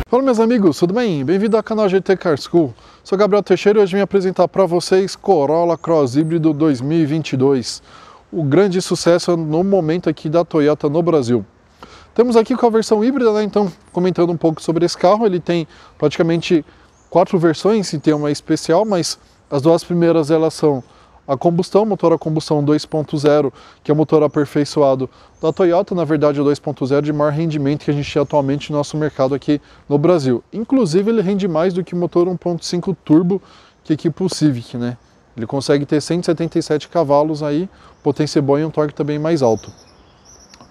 Fala meus amigos, tudo bem? Bem-vindo ao canal GT Car School. Sou Gabriel Teixeira e hoje vim apresentar para vocês Corolla Cross Híbrido 2022. O grande sucesso no momento aqui da Toyota no Brasil. Temos aqui com a versão híbrida, né? Então, comentando um pouco sobre esse carro, ele tem praticamente 4 versões e tem uma especial, mas as duas primeiras elas são a combustão, motor a combustão 2.0, que é o motor aperfeiçoado da Toyota, na verdade o 2.0 de maior rendimento que a gente tem atualmente no nosso mercado aqui no Brasil. Inclusive ele rende mais do que o motor 1.5 turbo que equipa o Civic, né? Ele consegue ter 177 cavalos aí, potência boa e um torque também mais alto.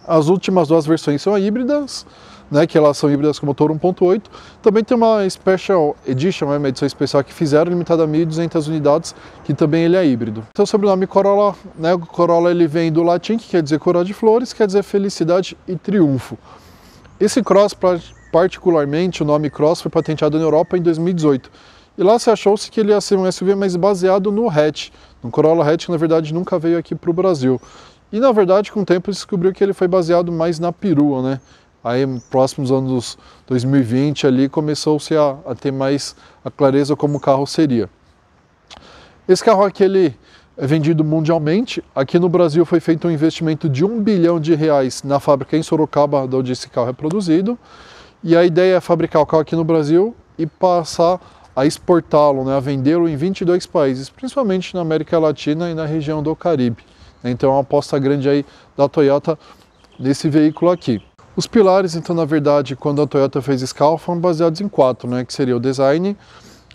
As últimas duas versões são híbridas, né, que elas são híbridas com motor 1.8. Também tem uma Special Edition, uma edição especial que fizeram, limitada a 1.200 unidades, que também ele é híbrido. Então, sobre o sobrenome Corolla, né, o Corolla ele vem do latim, que quer dizer coroa de flores, quer dizer felicidade e triunfo. Esse Cross, particularmente, o nome Cross foi patenteado na Europa em 2018. E lá se achou-se que ele ia ser um SUV, mas baseado no hatch, no Corolla hatch, que na verdade nunca veio aqui para o Brasil. E na verdade, com o tempo, se descobriu que ele foi baseado mais na perua, né? Aí, próximos anos 2020, ali começou-se a ter mais a clareza como o carro seria. Esse carro aqui, ele é vendido mundialmente. Aqui no Brasil foi feito um investimento de R$1 bilhão na fábrica em Sorocaba, onde esse carro é produzido. E a ideia é fabricar o carro aqui no Brasil e passar a exportá-lo, né, a vendê-lo em 22 países, principalmente na América Latina e na região do Caribe. Então é uma aposta grande aí da Toyota nesse veículo aqui. Os pilares, então, na verdade, quando a Toyota fez esse carro, foram baseados em 4, né? Que seria o design,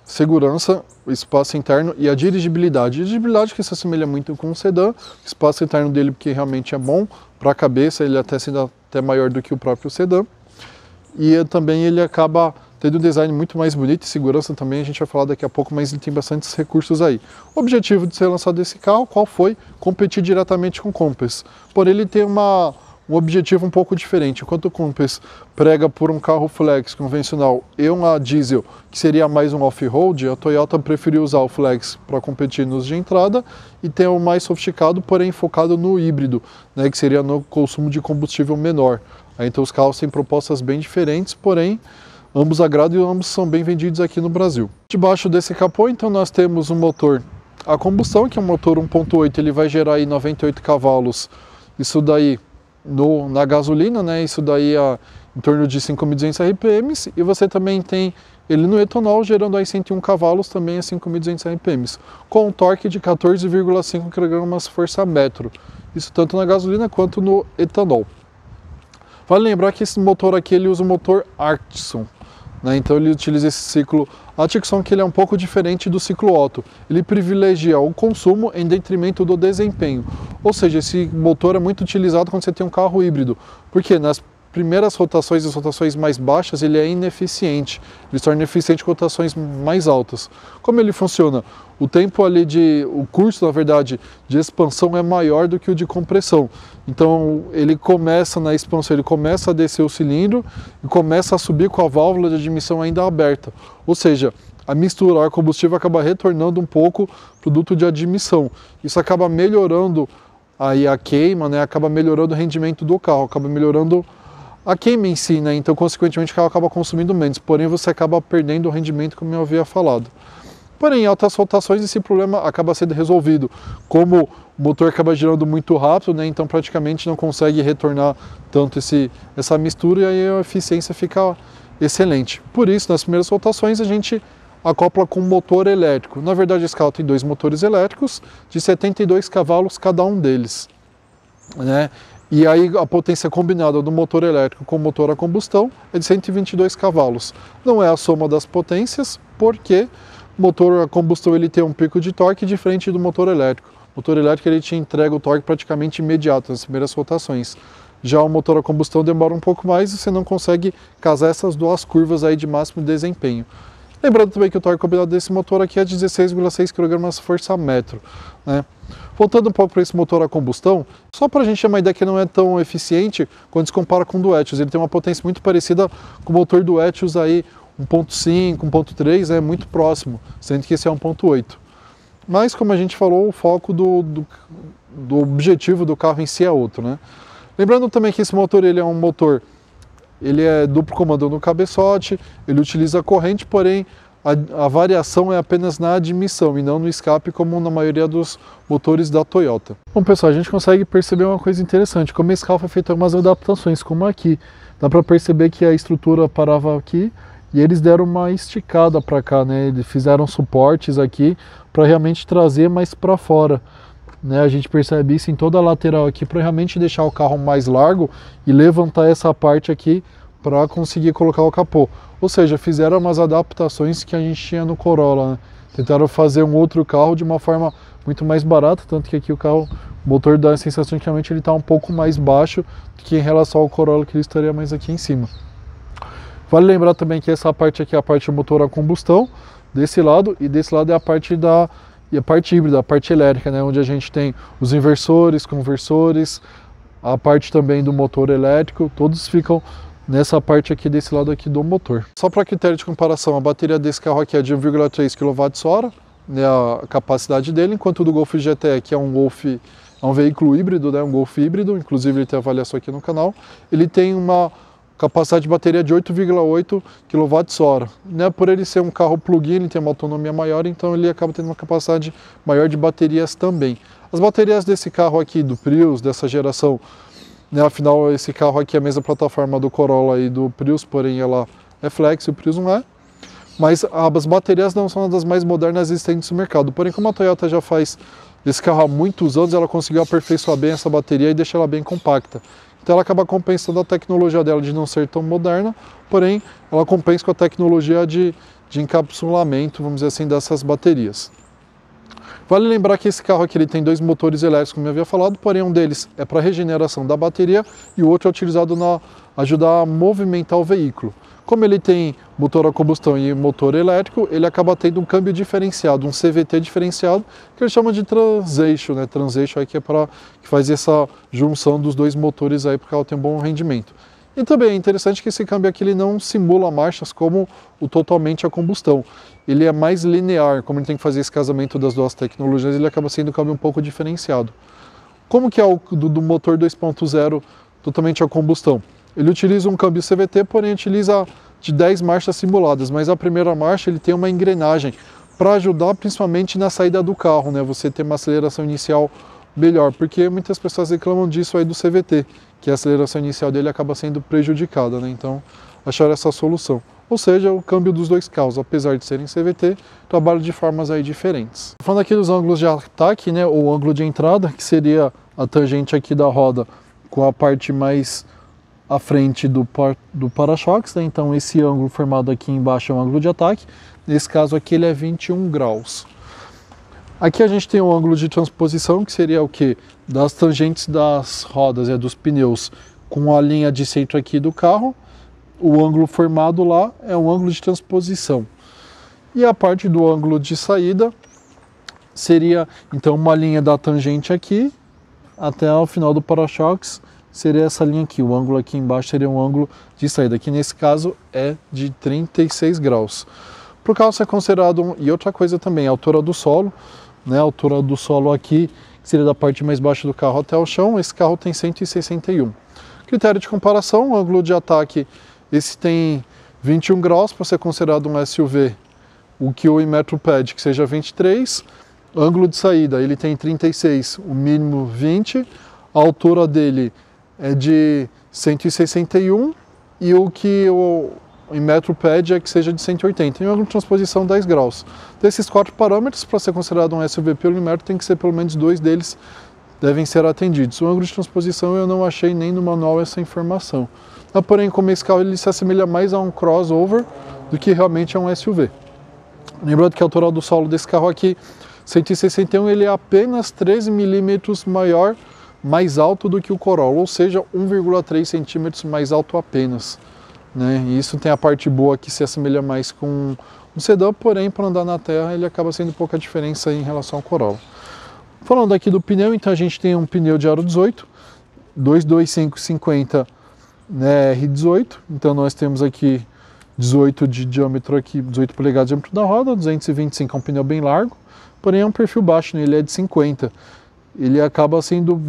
segurança, o espaço interno e a dirigibilidade. A dirigibilidade que se assemelha muito com o sedã, o espaço interno dele porque realmente é bom para a cabeça, ele até sendo até maior do que o próprio sedã. E também ele acaba tendo um design muito mais bonito e segurança também, a gente vai falar daqui a pouco, mas ele tem bastantes recursos aí. O objetivo de ser lançado esse carro, qual foi? Competir diretamente com o Compass. Porém, ele tem um objetivo um pouco diferente. Enquanto o Compass prega por um carro flex convencional e uma diesel, que seria mais um off-road, a Toyota preferiu usar o flex para competir nos de entrada e ter um mais sofisticado, porém focado no híbrido, né, que seria no consumo de combustível menor. Aí, então os carros têm propostas bem diferentes, porém ambos agradam e ambos são bem vendidos aqui no Brasil. Debaixo desse capô, então, nós temos um motor a combustão, que é um motor 1.8, ele vai gerar aí 98 cavalos, isso daí na gasolina, né? Isso daí é em torno de 5.200 RPMs, e você também tem ele no etanol, gerando aí 101 cavalos, também a 5.200 RPMs, com um torque de 14,5 kgfm, isso tanto na gasolina quanto no etanol. Vale lembrar que esse motor aqui ele usa o motor Atkinson, né? Então ele utiliza esse ciclo Atkinson, que ele é um pouco diferente do ciclo Otto. Ele privilegia o consumo em detrimento do desempenho. Ou seja, esse motor é muito utilizado quando você tem um carro híbrido, porque nas primeiras rotações, as rotações mais baixas, ele é ineficiente. Ele se torna eficiente com rotações mais altas. Como ele funciona? O tempo ali o curso, na verdade, de expansão é maior do que o de compressão. Então ele começa na expansão, ele começa a descer o cilindro e começa a subir com a válvula de admissão ainda aberta. Ou seja, a mistura o ar combustível acaba retornando um pouco produto de admissão. Isso acaba melhorando aí a queima, né? Acaba melhorando o rendimento do carro, acaba melhorando a queima em si, né? Então, consequentemente, o carro acaba consumindo menos, porém você acaba perdendo o rendimento, como eu havia falado. Porém, em altas rotações, esse problema acaba sendo resolvido. Como o motor acaba girando muito rápido, né? Então praticamente não consegue retornar tanto essa mistura e aí a eficiência fica excelente. Por isso, nas primeiras rotações, a gente acopla com motor elétrico. Na verdade, esse carro tem 2 motores elétricos de 72 cavalos cada um deles, né? E aí a potência combinada do motor elétrico com o motor a combustão é de 122 cavalos. Não é a soma das potências, porque o motor a combustão ele tem um pico de torque diferente do motor elétrico. O motor elétrico ele te entrega o torque praticamente imediato nas primeiras rotações. Já o motor a combustão demora um pouco mais e você não consegue casar essas duas curvas aí de máximo desempenho. Lembrando também que o torque combinado desse motor aqui é de 16,6 kgfm, né? Voltando um pouco para esse motor a combustão, só para a gente ter uma ideia que não é tão eficiente quando se compara com o do Etios. Ele tem uma potência muito parecida com o motor do Etios aí, 1.5, 1.3, é muito próximo, sendo que esse é 1.8. Mas, como a gente falou, o foco do objetivo do carro em si é outro, né? Lembrando também que esse motor ele é um motor ele é duplo comando no cabeçote, ele utiliza corrente, porém a variação é apenas na admissão e não no escape, como na maioria dos motores da Toyota. Bom pessoal, a gente consegue perceber uma coisa interessante, como esse carro foi feito algumas adaptações, como aqui. Dá para perceber que a estrutura parava aqui e eles deram uma esticada para cá, né? Eles fizeram suportes aqui para realmente trazer mais para fora. Né? A gente percebe isso em toda a lateral aqui para realmente deixar o carro mais largo e levantar essa parte aqui para conseguir colocar o capô. Ou seja, fizeram umas adaptações que a gente tinha no Corolla, né? Tentaram fazer um outro carro de uma forma muito mais barata, tanto que aqui o carro, o motor dá a sensação que realmente ele está um pouco mais baixo do que em relação ao Corolla, que ele estaria mais aqui em cima. Vale lembrar também que essa parte aqui é a parte do motor a combustão, desse lado, e desse lado é a parte híbrida, a parte elétrica, né? Onde a gente tem os inversores, conversores, a parte também do motor elétrico, todos ficam nessa parte aqui desse lado aqui do motor. Só para critério de comparação, a bateria desse carro aqui é de 1,3 kWh, né, a capacidade dele, enquanto o do Golf GTE, que é um veículo híbrido, né, um Golf híbrido, inclusive ele tem avaliação aqui no canal, ele tem uma capacidade de bateria de 8,8 kWh. Né, por ele ser um carro plug-in, ele tem uma autonomia maior, então ele acaba tendo uma capacidade maior de baterias também. As baterias desse carro aqui, do Prius, dessa geração, né, afinal esse carro aqui é a mesma plataforma do Corolla e do Prius, porém ela é flex e o Prius não é. Mas as baterias não são uma das mais modernas existentes no mercado. Porém, como a Toyota já faz esse carro há muitos anos, ela conseguiu aperfeiçoar bem essa bateria e deixar ela bem compacta. Então ela acaba compensando a tecnologia dela de não ser tão moderna, porém ela compensa com a tecnologia de encapsulamento, vamos dizer assim, dessas baterias. Vale lembrar que esse carro aqui ele tem dois motores elétricos, como eu havia falado, porém um deles é para regeneração da bateria e o outro é utilizado na ajudar a movimentar o veículo. Como ele tem motor a combustão e motor elétrico, ele acaba tendo um câmbio diferenciado, um CVT diferenciado, que ele chama de transeixo, né? Transeixo aí que faz essa junção dos dois motores aí para o carro ter um bom rendimento. E também é interessante que esse câmbio aqui ele não simula marchas como o totalmente a combustão. Ele é mais linear, como ele tem que fazer esse casamento das duas tecnologias, ele acaba sendo um câmbio um pouco diferenciado. Como que é o do motor 2.0 totalmente a combustão? Ele utiliza um câmbio CVT, porém utiliza de 10 marchas simuladas, mas a primeira marcha ele tem uma engrenagem para ajudar principalmente na saída do carro, né? Você ter uma aceleração inicial melhor, porque muitas pessoas reclamam disso aí do CVT, que a aceleração inicial dele acaba sendo prejudicada, né? Então acharam essa solução. Ou seja, o câmbio dos dois carros, apesar de serem CVT, trabalha de formas aí diferentes. Falando aqui dos ângulos de ataque, né, ou ângulo de entrada, que seria a tangente aqui da roda com a parte mais à frente do para-choques, né? Então esse ângulo formado aqui embaixo é um ângulo de ataque, nesse caso aqui ele é 21 graus. Aqui a gente tem um ângulo de transposição, que seria o que? Das tangentes das rodas, dos pneus, com a linha de centro aqui do carro. O ângulo formado lá é um ângulo de transposição. E a parte do ângulo de saída seria, então, uma linha da tangente aqui até o final do para-choques, seria essa linha aqui. O ângulo aqui embaixo seria um ângulo de saída, que nesse caso é de 36 graus. Para o carro ser considerado, e outra coisa também, a altura do solo, né, a altura do solo aqui, que seria da parte mais baixa do carro até o chão, esse carro tem 161. Critério de comparação, o ângulo de ataque, esse tem 21 graus para ser considerado um SUV, o que o Inmetroped que seja 23, ângulo de saída ele tem 36, o mínimo 20, a altura dele é de 161 e o que o Inmetroped é que seja de 180, e o ângulo de transposição 10 graus. Desses 4 parâmetros, para ser considerado um SUV pelo Inmetro, tem que ser pelo menos 2 deles devem ser atendidos. O ângulo de transposição eu não achei nem no manual essa informação. Porém, como esse carro ele se assemelha mais a um crossover do que realmente a um SUV. Lembrando que a altura do solo desse carro aqui, 161, ele é apenas 13 milímetros mais alto do que o Corolla, ou seja, 1,3 centímetros mais alto apenas. Né? E isso tem a parte boa que se assemelha mais com um sedã, porém, para andar na terra, ele acaba sendo pouca diferença em relação ao Corolla. Falando aqui do pneu, então a gente tem um pneu de aro 18, 225/50, né, R18, então nós temos aqui 18 de diâmetro aqui, 18 polegadas de diâmetro da roda, 225 é um pneu bem largo, porém é um perfil baixo, né, ele é de 50. Ele acaba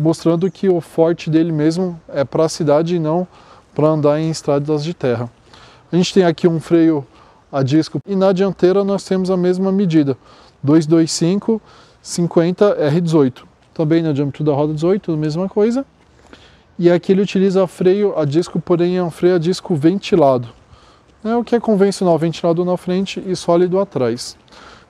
mostrando que o forte dele mesmo é para a cidade e não para andar em estradas de terra. A gente tem aqui um freio a disco e na dianteira nós temos a mesma medida, 225 50 R18. Também no diâmetro da roda 18, a mesma coisa. E aqui ele utiliza freio a disco, porém é um freio a disco ventilado. É o que é convencional, ventilado na frente e sólido atrás.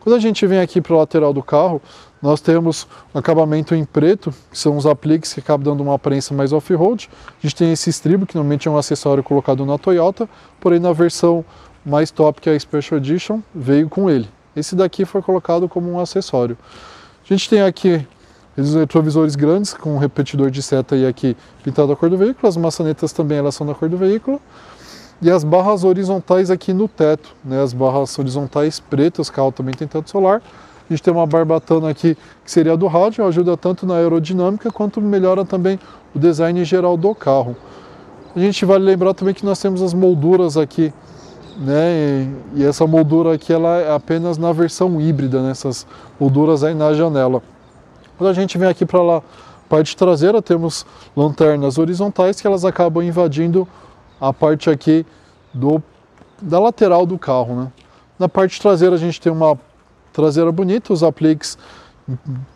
Quando a gente vem aqui para o lateral do carro, nós temos um acabamento em preto, que são os apliques que acabam dando uma aparência mais off-road. A gente tem esse estribo, que normalmente é um acessório colocado na Toyota, porém na versão mais top, que é a Special Edition, veio com ele. Esse daqui foi colocado como um acessório. A gente tem aqui os retrovisores grandes, com um repetidor de seta e aqui pintado da cor do veículo. As maçanetas também elas são da cor do veículo. E as barras horizontais aqui no teto, né? As barras horizontais pretas, o carro também tem teto solar. A gente tem uma barbatana aqui que seria do rádio, ajuda tanto na aerodinâmica quanto melhora também o design geral do carro. A gente vale lembrar também que nós temos as molduras aqui, né? E essa moldura aqui ela é apenas na versão híbrida, né? Essas molduras aí na janela. Quando a gente vem aqui para lá, parte traseira, temos lanternas horizontais que elas acabam invadindo a parte aqui da lateral do carro, né? Na parte traseira a gente tem uma traseira bonita, os apliques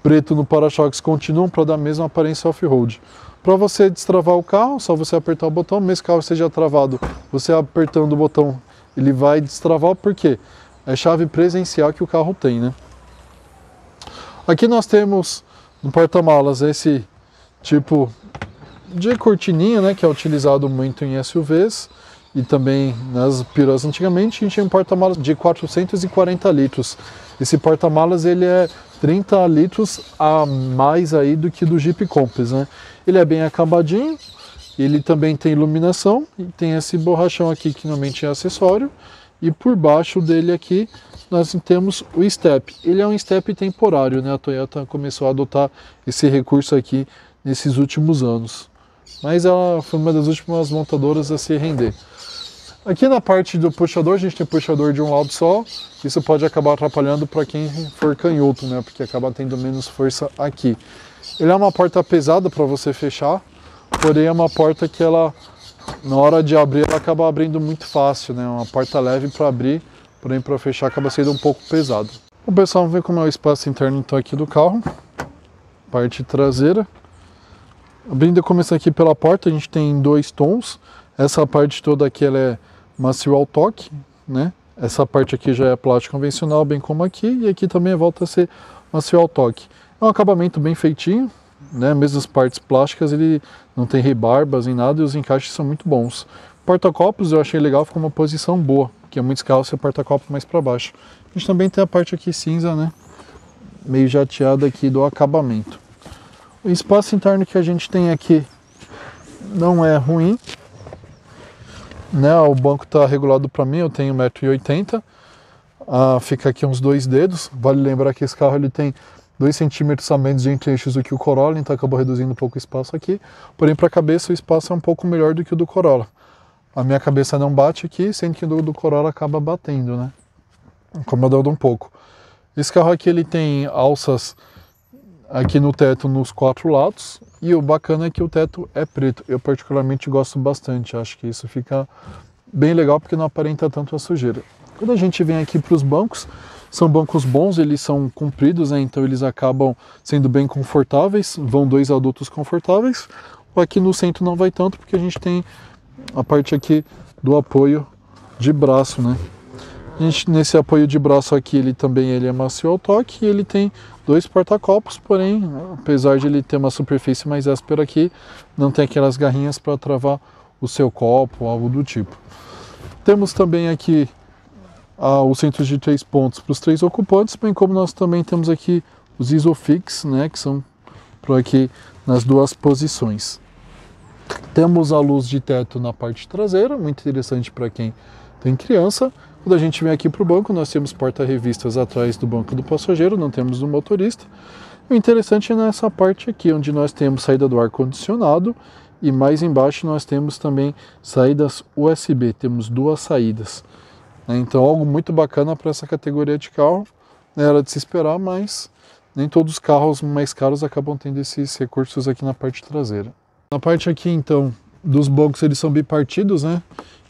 preto no para-choques continuam para dar a mesma aparência off-road. Para você destravar o carro, só você apertar o botão, mesmo que o carro esteja travado, você apertando o botão, ele vai destravar, porque é chave presencial que o carro tem, né? Aqui nós temos no porta-malas esse tipo de cortininha, né, que é utilizado muito em SUVs e também nas piroas antigamente. A gente tinha um porta-malas de 440 litros. Esse porta-malas ele é 30 litros a mais aí do que do Jeep Compass, né? Ele é bem acabadinho, ele também tem iluminação e tem esse borrachão aqui que normalmente é acessório. E por baixo dele aqui nós temos o step. Ele é um step temporário, né? A Toyota começou a adotar esse recurso aqui nesses últimos anos. Mas ela foi uma das últimas montadoras a se render. Aqui na parte do puxador, a gente tem puxador de um lado só. Isso pode acabar atrapalhando para quem for canhoto, né? Porque acaba tendo menos força aqui. Ele é uma porta pesada para você fechar, porém é uma porta que ela, na hora de abrir, ela acaba abrindo muito fácil, né? Uma porta leve para abrir, porém para fechar acaba sendo um pouco pesado. Bom, pessoal, vamos ver como é o espaço interno então aqui do carro. Parte traseira. Abrindo e começando aqui pela porta, a gente tem dois tons. Essa parte toda aqui ela é macio ao toque, né? Essa parte aqui já é plástico convencional, bem como aqui. E aqui também volta a ser macio ao toque. É um acabamento bem feitinho, né? Mesmo as partes plásticas, ele não tem rebarbas nem nada e os encaixes são muito bons. Porta-copos eu achei legal, ficou uma posição boa, porque muitos carros você porta-copo mais para baixo. A gente também tem a parte aqui cinza, né? Meio jateada aqui do acabamento. O espaço interno que a gente tem aqui não é ruim, né? O banco está regulado para mim, eu tenho 1,80 m, fica aqui uns 2 dedos. Vale lembrar que esse carro ele tem 2 centímetros a menos de entre-eixos do que o Corolla, então acabou reduzindo um pouco o espaço aqui. Porém, para a cabeça o espaço é um pouco melhor do que o do Corolla. A minha cabeça não bate aqui, sendo que o do Corolla acaba batendo, né? Incomodando um pouco. Esse carro aqui ele tem alças aqui no teto nos 4 lados, e o bacana é que o teto é preto. Eu particularmente gosto bastante, acho que isso fica bem legal porque não aparenta tanto a sujeira. Quando a gente vem aqui para os bancos, são bancos bons, eles são compridos, né? Então eles acabam sendo bem confortáveis, vão 2 adultos confortáveis. Aqui no centro não vai tanto porque a gente tem a parte aqui do apoio de braço, né? Nesse apoio de braço aqui, ele também é macio ao toque e ele tem 2 porta-copos, porém, apesar de ele ter uma superfície mais áspera aqui, não tem aquelas garrinhas para travar o seu copo ou algo do tipo. Temos também aqui os centros de 3 pontos para os 3 ocupantes, bem como nós também temos aqui os Isofix, né, que são por aqui nas 2 posições. Temos a luz de teto na parte traseira, muito interessante para quem tem criança. Quando a gente vem aqui para o banco, nós temos porta-revistas atrás do banco do passageiro, não temos do motorista. O interessante é nessa parte aqui, onde nós temos saída do ar-condicionado e mais embaixo nós temos também saídas USB, temos 2 saídas. Então algo muito bacana para essa categoria de carro, era de se esperar, mas nem todos os carros mais caros acabam tendo esses recursos aqui na parte traseira. Na parte aqui então dos bancos eles são bipartidos, né?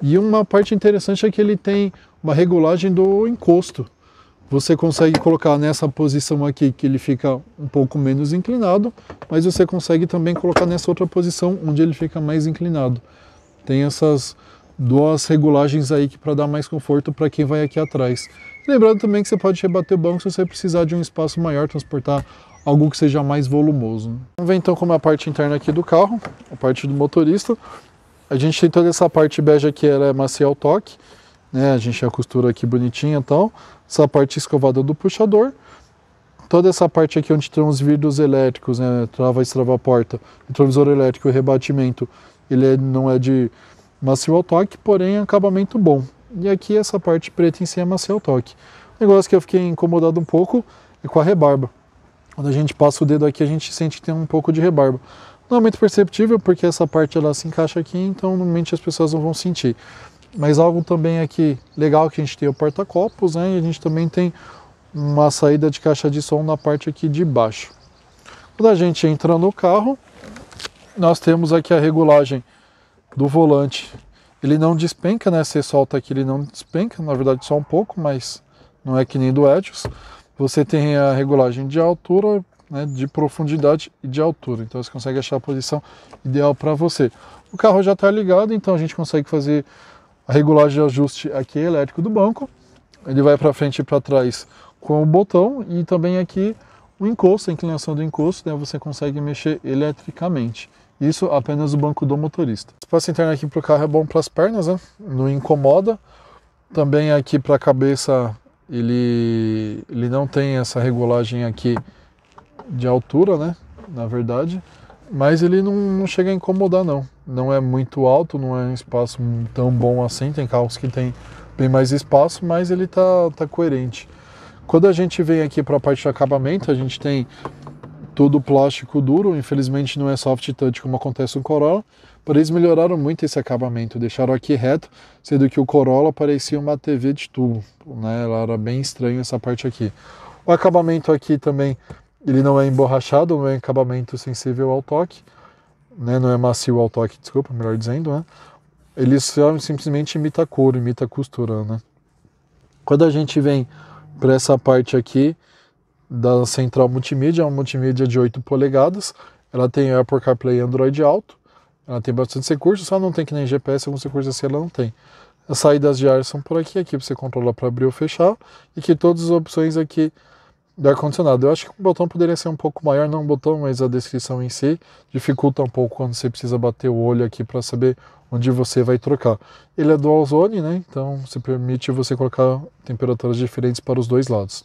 E uma parte interessante é que ele tem uma regulagem do encosto. Você consegue colocar nessa posição aqui que ele fica um pouco menos inclinado, mas você consegue também colocar nessa outra posição onde ele fica mais inclinado. Tem essas duas regulagens aí para dar mais conforto para quem vai aqui atrás. Lembrando também que você pode rebater o banco se você precisar de um espaço maior, transportar algo que seja mais volumoso. Vamos ver então como é a parte interna aqui do carro, a parte do motorista. A gente tem toda essa parte bege aqui, ela é macia ao toque, né? A gente tem a costura aqui bonitinha e tal. Essa parte escovada do puxador. Toda essa parte aqui onde tem os vidros elétricos, né? Trava e destrava a porta, retrovisor elétrico e rebatimento, ele não é de macio ao toque, porém acabamento bom. E aqui essa parte preta em si é macio ao toque. O negócio que eu fiquei incomodado um pouco é com a rebarba. Quando a gente passa o dedo aqui, a gente sente que tem um pouco de rebarba. Não é muito perceptível, porque essa parte ela se encaixa aqui, então normalmente as pessoas não vão sentir. Mas algo também aqui legal que a gente tem o porta-copos, né? E a gente também tem uma saída de caixa de som na parte aqui de baixo. Quando a gente entra no carro, nós temos aqui a regulagem do volante. Ele não despenca, né? Você solta aqui, ele não despenca, na verdade só um pouco, mas não é que nem do Etios. Você tem a regulagem de altura, né, de profundidade e de altura, então você consegue achar a posição ideal para você. O carro já está ligado, então a gente consegue fazer a regulagem de ajuste aqui elétrico do banco. Ele vai para frente e para trás com o botão, e também aqui o encosto, a inclinação do encosto, né, você consegue mexer eletricamente. Isso apenas o banco do motorista. O espaço interno aqui para o carro é bom para as pernas, né? Não incomoda. Também aqui para a cabeça ele não tem essa regulagem aqui de altura, né? Na verdade, mas ele não chega a incomodar não. Não é muito alto, não é um espaço tão bom assim. Tem carros que tem bem mais espaço, mas ele tá coerente. Quando a gente vem aqui para a parte de acabamento, a gente tem tudo plástico duro, infelizmente não é soft touch como acontece no Corolla, porém eles melhoraram muito esse acabamento, deixaram aqui reto, sendo que o Corolla parecia uma TV de tubo, né? Ela era bem estranho essa parte aqui. O acabamento aqui também, ele não é emborrachado, não é acabamento sensível ao toque, né? Não é macio ao toque, desculpa, melhor dizendo, né? Ele só simplesmente imita couro, imita costura, né? Quando a gente vem para essa parte aqui da central multimídia, é uma multimídia de 8 polegadas, ela tem Apple CarPlay e Android Auto, ela tem bastante recursos, só não tem que nem GPS, alguns recursos assim ela não tem. As saídas de ar são por aqui você controla para abrir ou fechar, e que todas as opções aqui do ar-condicionado. Eu acho que o botão poderia ser um pouco maior, não o botão, mas a descrição em si dificulta um pouco quando você precisa bater o olho aqui para saber onde você vai trocar. Ele é dual zone, né? Então se permite você colocar temperaturas diferentes para os dois lados.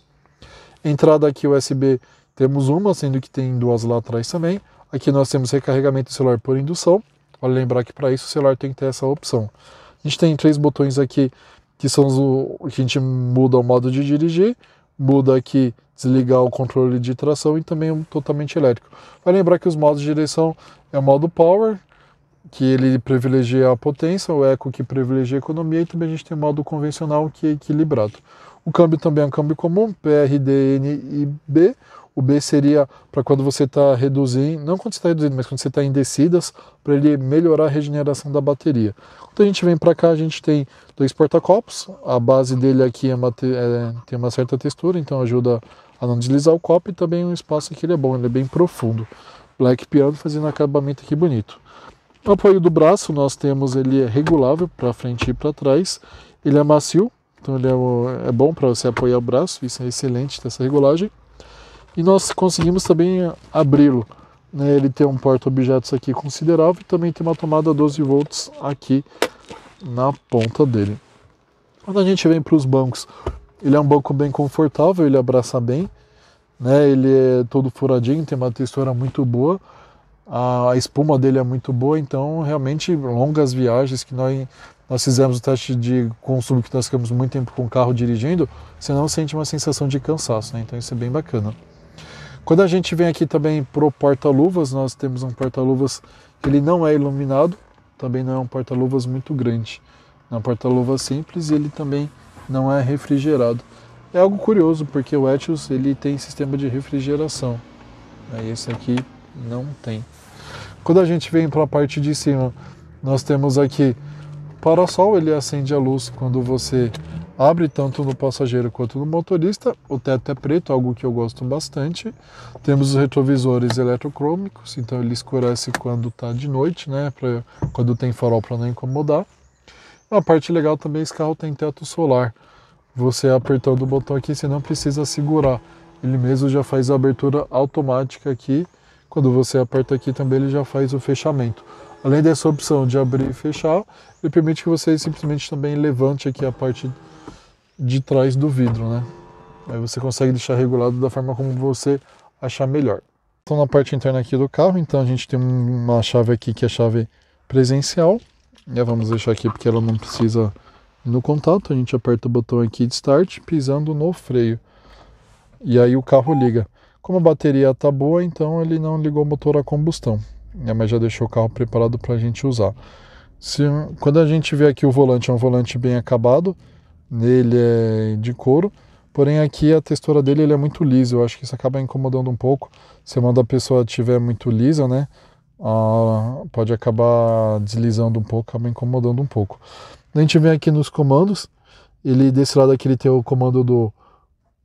Entrada aqui USB, temos uma, sendo que tem duas lá atrás também. Aqui nós temos recarregamento do celular por indução. Vale lembrar que para isso o celular tem que ter essa opção. A gente tem 3 botões aqui, que são o que a gente muda o modo de dirigir, muda aqui desligar o controle de tração e também um totalmente elétrico. Vale lembrar que os modos de direção é o modo Power, que ele privilegia a potência, o Eco que privilegia a economia, e também a gente tem o modo convencional que é equilibrado. O câmbio também é um câmbio comum, PR, DN e B. O B seria para quando você está reduzindo, não quando você está reduzindo, mas quando você está em descidas, para ele melhorar a regeneração da bateria. Quando a gente vem para cá, a gente tem 2 porta-copos, a base dele aqui tem uma certa textura, então ajuda a não deslizar o copo, e também o espaço aqui ele é bom, ele é bem profundo. Black Piano fazendo um acabamento aqui bonito. O apoio do braço, nós temos, ele é regulável para frente e para trás, ele é macio, então ele é bom para você apoiar o braço, isso é excelente dessa regulagem. E nós conseguimos também abri-lo, né? Ele tem um porta-objetos aqui considerável e também tem uma tomada 12 volts aqui na ponta dele. Quando a gente vem para os bancos, ele é um banco bem confortável, ele abraça bem, né? Ele é todo furadinho, tem uma textura muito boa, a espuma dele é muito boa, então realmente longas viagens que nós fizemos o teste de consumo, que nós ficamos muito tempo com o carro dirigindo, você não sente uma sensação de cansaço, né? Então isso é bem bacana. Quando a gente vem aqui também para o porta-luvas, nós temos um porta-luvas que ele não é iluminado, também não é um porta-luvas muito grande. É um porta-luvas simples e ele também não é refrigerado. É algo curioso, porque o Etios ele tem sistema de refrigeração, esse aqui não tem. Quando a gente vem para a parte de cima, Nós temos aqui o parasol, ele acende a luz quando você abre, tanto no passageiro quanto no motorista. O teto é preto, algo que eu gosto bastante. Temos os retrovisores eletrocrômicos, então ele escurece quando está de noite, né? Quando tem farol, para não incomodar. A parte legal também, esse carro tem teto solar. Você apertando o botão aqui, você não precisa segurar. Ele mesmo já faz a abertura automática aqui. Quando você aperta aqui também, ele já faz o fechamento. Além dessa opção de abrir e fechar, ele permite que você simplesmente também levante aqui a parte de trás do vidro, né? Aí você consegue deixar regulado da forma como você achar melhor. Então na parte interna aqui do carro, então a gente tem uma chave aqui que é a chave presencial. Já vamos deixar aqui porque ela não precisa ir no contato. A gente aperta o botão aqui de start, pisando no freio. E aí o carro liga. Como a bateria está boa, então ele não ligou o motor a combustão. Mas já deixou o carro preparado para a gente usar. Quando a gente vê aqui o volante, é um volante bem acabado. Nele é de couro, porém aqui a textura dele ele é muito lisa. Eu acho que isso acaba incomodando um pouco. Se a mão da pessoa estiver muito lisa, né, pode acabar deslizando um pouco, acaba incomodando um pouco. A gente vem aqui nos comandos. Desse lado aqui ele tem o comando do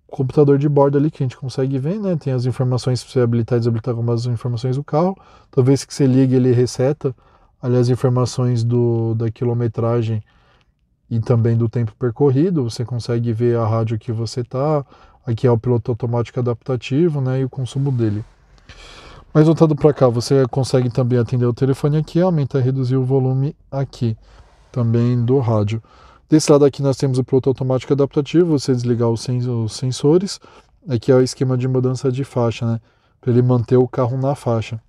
computador de bordo ali, que a gente consegue ver, né? Tem as informações para você habilitar e desabilitar algumas informações do carro. Toda vez que você liga, ele reseta ali as informações da quilometragem e também do tempo percorrido. Você consegue ver a rádio que você está. Aqui é o piloto automático adaptativo, né? E o consumo dele. Mas voltando para cá, você consegue também atender o telefone aqui, aumentar e reduzir o volume aqui, também do rádio. Desse lado aqui nós temos o piloto automático adaptativo, você desligar os sensores. Aqui é o esquema de mudança de faixa, né? Para ele manter o carro na faixa.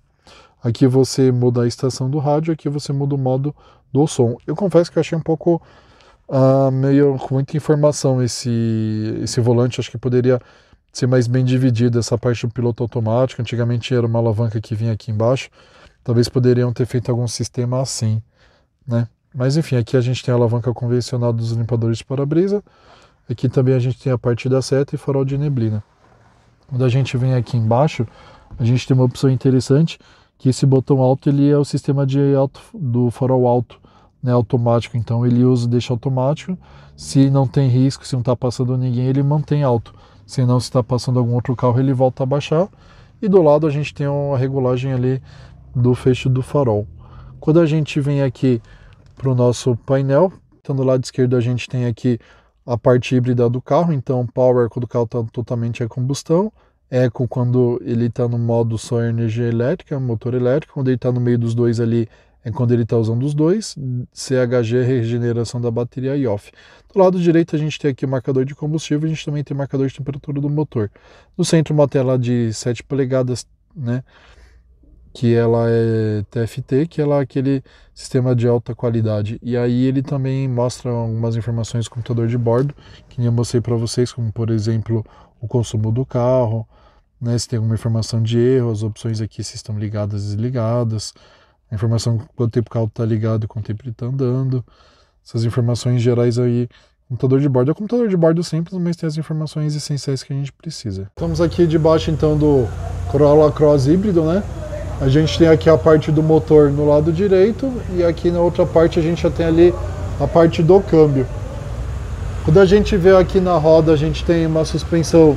Aqui você muda a estação do rádio, aqui você muda o modo do som. Eu confesso que eu achei um pouco meio com muita informação esse volante. Acho que poderia ser mais bem dividido essa parte do piloto automático. Antigamente era uma alavanca que vinha aqui embaixo. Talvez poderiam ter feito algum sistema assim, né? Mas enfim, aqui a gente tem a alavanca convencional dos limpadores de para-brisa. Aqui também a gente tem a parte da seta e farol de neblina. Quando a gente vem aqui embaixo, a gente tem uma opção interessante, que esse botão alto ele é o sistema do farol alto, né, automático. Então ele deixa automático. Se não tem risco, se não está passando ninguém, ele mantém alto. Se não, se está passando algum outro carro, ele volta a baixar. E do lado a gente tem uma regulagem ali do fecho do farol. Quando a gente vem aqui para o nosso painel, então do lado esquerdo a gente tem aqui a parte híbrida do carro. Então Power quando o carro está totalmente a combustão, Eco quando ele está no modo só energia elétrica, motor elétrico. Quando ele está no meio dos dois ali é quando ele está usando os dois. CHG, regeneração da bateria, e Off. Do lado direito a gente tem aqui o marcador de combustível. A gente também tem o marcador de temperatura do motor. No centro uma tela de 7 polegadas, né, que ela é TFT, que ela é aquele sistema de alta qualidade. E aí ele também mostra algumas informações do computador de bordo, que eu mostrei para vocês, como por exemplo o consumo do carro, né, se tem alguma informação de erro, as opções aqui se estão ligadas e desligadas, a informação quanto tempo o carro está ligado e quanto tempo ele está andando, essas informações gerais aí. Computador de bordo é um computador de bordo simples, mas tem as informações essenciais que a gente precisa. Estamos aqui debaixo então do Corolla Cross híbrido, né? A gente tem aqui a parte do motor no lado direito e aqui na outra parte a gente já tem ali a parte do câmbio. Quando a gente vê aqui na roda, a gente tem uma suspensão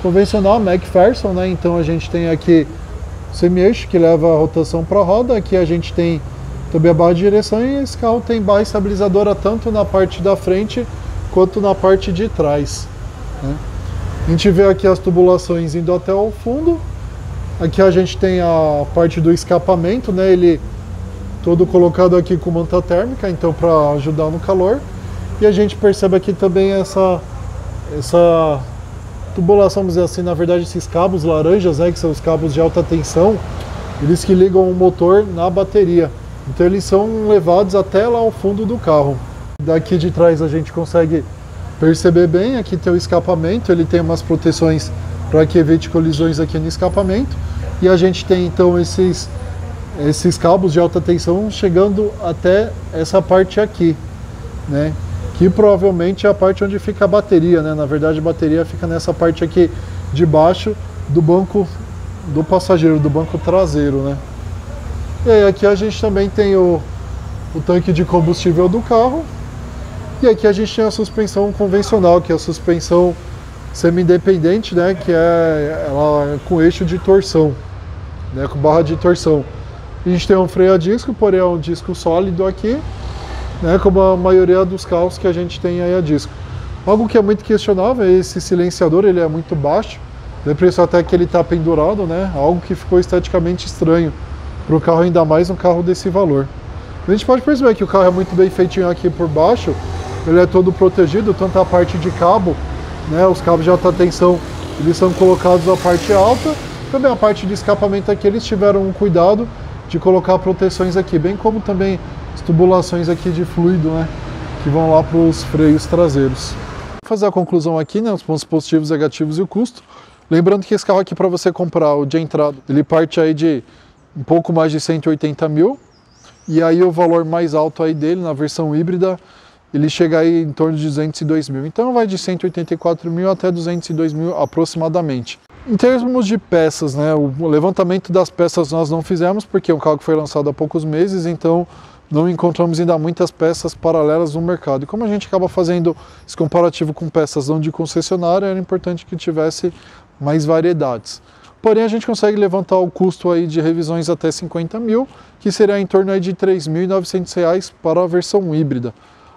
convencional, McPherson, né? Então a gente tem aqui semi-eixo que leva a rotação para a roda. Aqui a gente tem também a barra de direção e esse carro tem barra estabilizadora tanto na parte da frente quanto na parte de trás, né? A gente vê aqui as tubulações indo até o fundo. Aqui a gente tem a parte do escapamento, né? Ele todo colocado aqui com manta térmica, então para ajudar no calor. E a gente percebe aqui também essa tubulação, vamos dizer assim, na verdade esses cabos laranjas, né, que são os cabos de alta tensão, eles que ligam o motor na bateria. Então eles são levados até lá ao fundo do carro. Daqui de trás a gente consegue perceber bem, aqui tem o escapamento, ele tem umas proteções para que evite colisões aqui no escapamento. E a gente tem então esses cabos de alta tensão chegando até essa parte aqui, né? Que provavelmente é a parte onde fica a bateria, né? Na verdade a bateria fica nessa parte aqui de baixo do banco do passageiro, do banco traseiro, né? E aí aqui a gente também tem o tanque de combustível do carro. E aqui a gente tem a suspensão convencional, que é a suspensão semi-independente, né, que ela é com eixo de torção, né, com barra de torção. A gente tem um freio a disco, porém é um disco sólido aqui, né, como a maioria dos carros que a gente tem aí a disco. Algo que é muito questionável é esse silenciador, ele é muito baixo, dá a impressão até que ele está pendurado, né, algo que ficou esteticamente estranho para o carro, ainda mais um carro desse valor. A gente pode perceber que o carro é muito bem feitinho aqui por baixo, ele é todo protegido, tanto a parte de cabo, né, os cabos de alta tensão, eles são colocados na parte alta, também a parte de escapamento aqui, eles tiveram um cuidado de colocar proteções aqui, bem como também as tubulações aqui de fluido, né, que vão lá para os freios traseiros. Vou fazer a conclusão aqui, né, os pontos positivos, negativos e o custo. Lembrando que esse carro aqui, para você comprar o de entrada, ele parte aí de um pouco mais de 180 mil, e aí o valor mais alto aí dele, na versão híbrida, ele chega aí em torno de 202 mil. Então vai de 184 mil até 202 mil aproximadamente. Em termos de peças, né, o levantamento das peças nós não fizemos, porque é um carro que foi lançado há poucos meses, então não encontramos ainda muitas peças paralelas no mercado. E como a gente acaba fazendo esse comparativo com peças não de concessionária, era importante que tivesse mais variedades. Porém, a gente consegue levantar o custo aí de revisões até 50 mil, que seria em torno aí de R$ 3.900 para a versão híbrida.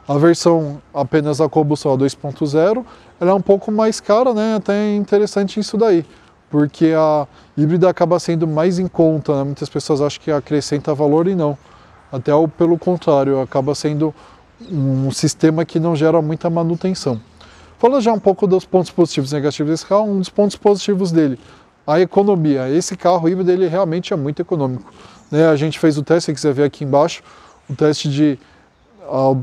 A versão apenas a combustão a 2.0, ela é um pouco mais cara, né? Até interessante isso daí, porque a híbrida acaba sendo mais em conta, né? Muitas pessoas acham que acrescenta valor e não. Até pelo contrário, acaba sendo um sistema que não gera muita manutenção. Falando já um pouco dos pontos positivos e negativos desse carro, um dos pontos positivos dele, a economia. Esse carro híbrido ele realmente é muito econômico, né? A gente fez o teste, se quiser ver aqui embaixo, o teste de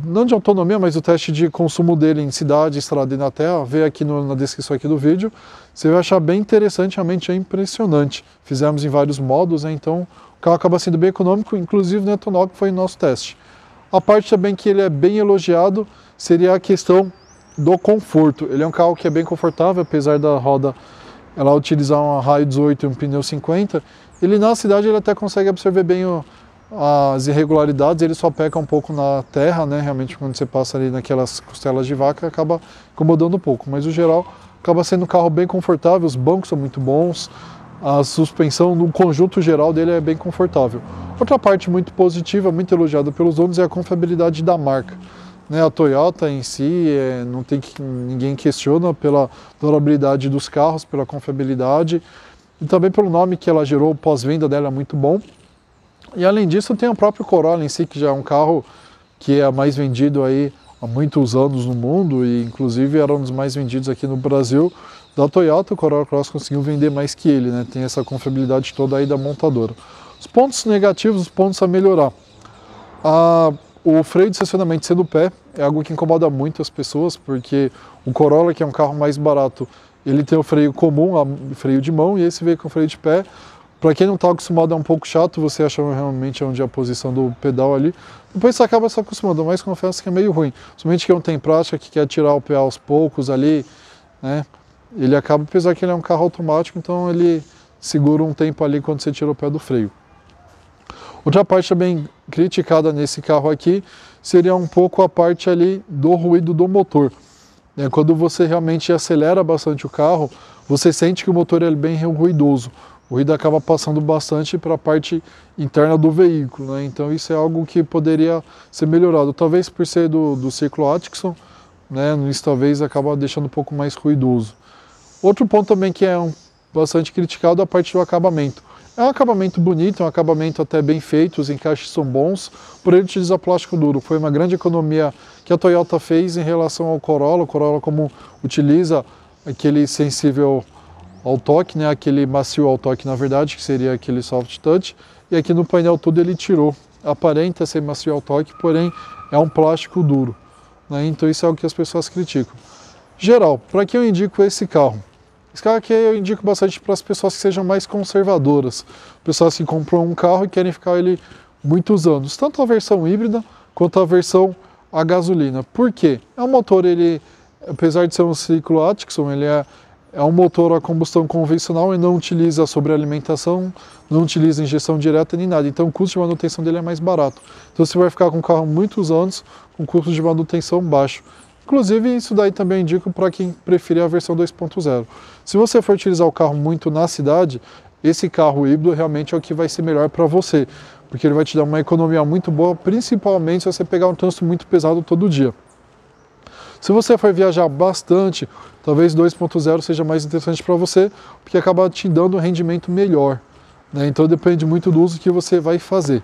não de autonomia, mas o teste de consumo dele em cidade, estrada e na terra, vê aqui na descrição aqui do vídeo, você vai achar bem interessante, realmente é impressionante. Fizemos em vários modos, né? Então o carro acaba sendo bem econômico, inclusive no etanol, que foi o nosso teste. A parte também que ele é bem elogiado seria a questão do conforto. Ele é um carro que é bem confortável, apesar da roda ela utilizar um raio 18 e um pneu 50, ele na cidade ele até consegue absorver bem as irregularidades, ele só peca um pouco na terra, né? Realmente quando você passa ali naquelas costelas de vaca acaba incomodando um pouco, mas no geral acaba sendo um carro bem confortável, os bancos são muito bons, a suspensão no conjunto geral dele é bem confortável. Outra parte muito positiva, muito elogiada pelos donos, é a confiabilidade da marca, né? A Toyota em si, não tem ninguém questiona pela durabilidade dos carros, pela confiabilidade e também pelo nome que ela gerou, o pós-venda dela é muito bom. E além disso tem o próprio Corolla em si, que já é um carro que é mais vendido aí há muitos anos no mundo e inclusive era um dos mais vendidos aqui no Brasil da Toyota. O Corolla Cross conseguiu vender mais que ele, né? Tem essa confiabilidade toda aí da montadora. Os pontos negativos, os pontos a melhorar. O freio de estacionamento ser no pé é algo que incomoda muito as pessoas, porque o Corolla, que é um carro mais barato, ele tem o freio comum, freio de mão, e esse veio com freio de pé. Para quem não está acostumado é um pouco chato, você acha realmente onde é a posição do pedal ali. Depois você acaba se acostumando, mas confesso que é meio ruim. Somente quem não tem prática, que quer tirar o pé aos poucos ali, né? Ele acaba, apesar que ele é um carro automático, então ele segura um tempo ali quando você tira o pé do freio. Outra parte também criticada nesse carro aqui seria um pouco a parte ali do ruído do motor. Quando você realmente acelera bastante o carro, você sente que o motor é bem ruidoso. O ruído acaba passando bastante para a parte interna do veículo, né? Então isso é algo que poderia ser melhorado. Talvez por ser do ciclo Atkinson, né? Isso talvez acaba deixando um pouco mais ruidoso. Outro ponto também que é bastante criticado é a parte do acabamento. É um acabamento bonito, é um acabamento até bem feito, os encaixes são bons, porém ele utiliza plástico duro. Foi uma grande economia que a Toyota fez em relação ao Corolla. O Corolla, como utiliza aquele sensível ao toque, né, aquele macio ao toque na verdade, que seria aquele soft touch, e aqui no painel todo ele tirou. Aparenta ser macio ao toque, porém é um plástico duro, né, então isso é o que as pessoas criticam. Geral, para que eu indico esse carro? Esse carro aqui eu indico bastante para as pessoas que sejam mais conservadoras, pessoas que compram um carro e querem ficar ele muitos anos, tanto a versão híbrida quanto a versão a gasolina. Por quê? É um motor, ele, apesar de ser um ciclo Atkinson, ele é É um motor a combustão convencional e não utiliza sobrealimentação, não utiliza injeção direta nem nada. Então o custo de manutenção dele é mais barato. Então você vai ficar com o carro muitos anos com custo de manutenção baixo. Inclusive isso daí também indico para quem preferir a versão 2.0. Se você for utilizar o carro muito na cidade, esse carro híbrido realmente é o que vai ser melhor para você. Porque ele vai te dar uma economia muito boa, principalmente se você pegar um trânsito muito pesado todo dia. Se você for viajar bastante, talvez 2.0 seja mais interessante para você, porque acaba te dando um rendimento melhor, né? Então depende muito do uso que você vai fazer.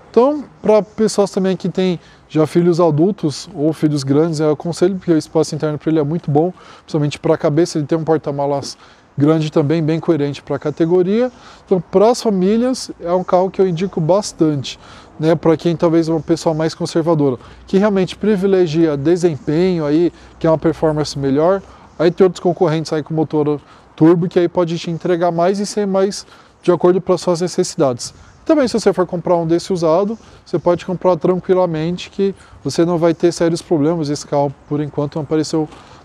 Então, para pessoas também que têm já filhos adultos ou filhos grandes, eu aconselho, porque o espaço interno para ele é muito bom, principalmente para a cabeça, ele tem um porta-malas grande também, bem coerente para a categoria. Então, para as famílias, é um carro que eu indico bastante, né, para quem talvez é uma pessoa mais conservadora, que realmente privilegia desempenho, aí, que é uma performance melhor. Aí tem outros concorrentes aí com motor turbo, que aí pode te entregar mais e ser mais de acordo com as suas necessidades. Também, se você for comprar um desse usado, você pode comprar tranquilamente, que você não vai ter sérios problemas. Esse carro, por enquanto,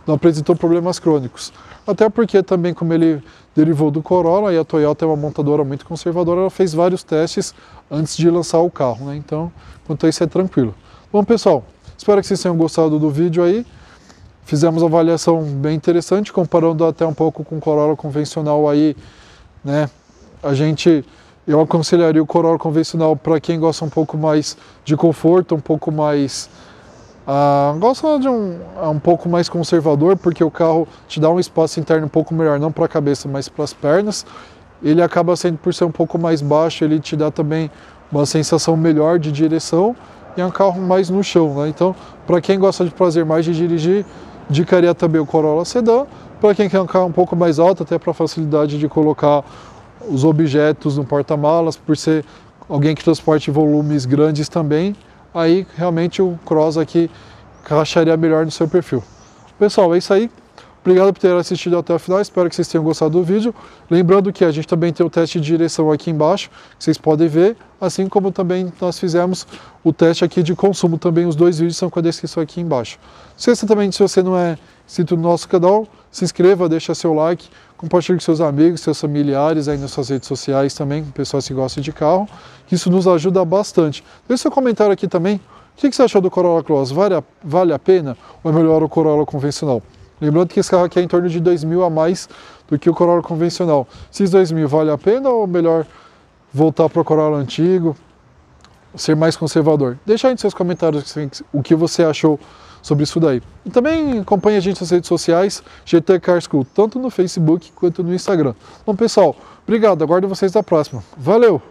não apresentou problemas crônicos. Até porque também, como ele derivou do Corolla, e a Toyota é uma montadora muito conservadora, ela fez vários testes antes de lançar o carro, né? Então, quanto a isso é tranquilo. Bom, pessoal, espero que vocês tenham gostado do vídeo aí. Fizemos uma avaliação bem interessante, comparando até um pouco com o Corolla convencional aí, né? Eu aconselharia o Corolla convencional para quem gosta um pouco mais de conforto, um pouco mais... gosta de um pouco mais conservador, porque o carro te dá um espaço interno um pouco melhor, não para a cabeça, mas para as pernas. Ele acaba sendo, por ser um pouco mais baixo, ele te dá também uma sensação melhor de direção e é um carro mais no chão, né? Então, para quem gosta de prazer mais de dirigir, indicaria também o Corolla Sedan. Para quem quer um carro um pouco mais alto, até para facilidade de colocar os objetos no porta-malas, por ser alguém que transporte volumes grandes também, aí realmente o Cross aqui encaixaria melhor no seu perfil. Pessoal, é isso aí. Obrigado por ter assistido até o final, espero que vocês tenham gostado do vídeo. Lembrando que a gente também tem o teste de direção aqui embaixo, que vocês podem ver, assim como também nós fizemos o teste aqui de consumo, também os dois vídeos são com a descrição aqui embaixo. Se você não é inscrito no nosso canal, se inscreva, deixa seu like, compartilhe com seus amigos, seus familiares, aí nas suas redes sociais também, com pessoas que gostam de carro, que isso nos ajuda bastante. Deixe seu comentário aqui também, o que você achou do Corolla Cross? Vale a pena ou é melhor o Corolla convencional? Lembrando que esse carro aqui é em torno de 2.000 a mais do que o Corolla convencional. Esses 2.000 vale a pena ou melhor voltar para o Corolla antigo, ser mais conservador? Deixa aí nos seus comentários o que você achou sobre isso daí. E também acompanhe a gente nas redes sociais, GT Car School, tanto no Facebook quanto no Instagram. Bom, pessoal, obrigado, aguardo vocês na próxima. Valeu!